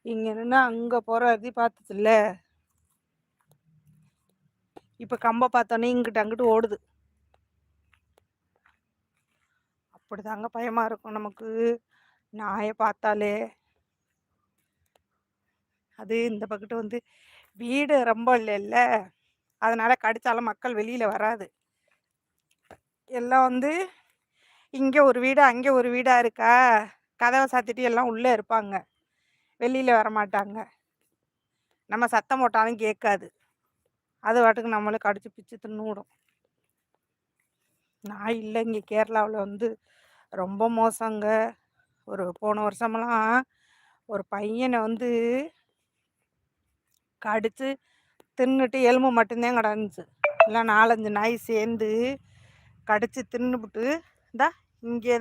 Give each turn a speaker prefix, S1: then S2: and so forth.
S1: இங்க நின்று அங்கே போகிற அதி பார்த்துச்சுல்ல. இப்போ கம்பை பார்த்தோன்னே இங்கிட்டு அங்கிட்டு ஓடுது. அப்படிதாங்க பயமாக இருக்கும் நமக்கு நாயை பார்த்தாலே. அது இந்த பக்கத்து வந்து வீடு ரொம்ப இல்லைல்ல, அதனால கடிச்சாலும் மக்கள் வெளியில் வராது. எல்லாம் வந்து இங்கே ஒரு வீடு அங்கே ஒரு வீடாக இருக்கா, கதவை சாத்திட்டு எல்லாம் உள்ளே இருப்பாங்க, வெளியில் வரமாட்டாங்க. நம்ம சத்தம் போட்டாலும் கேட்காது, அது வாட்டுக்கு நம்மளும் கடிச்சு பிச்சு தின்னுவிடும். நாய் இல்லை இங்கே கேரளாவில் வந்து ரொம்ப மோசங்க. ஒரு போன வருஷமெல்லாம் ஒரு பையனை வந்து கடிச்சு தின்னுட்டு எலும்பு மட்டும்தான் கிடந்துச்சு. இல்லை 4-5 நாய் சேர்ந்து கடிச்சு தின்னுபிட்டு இங்கே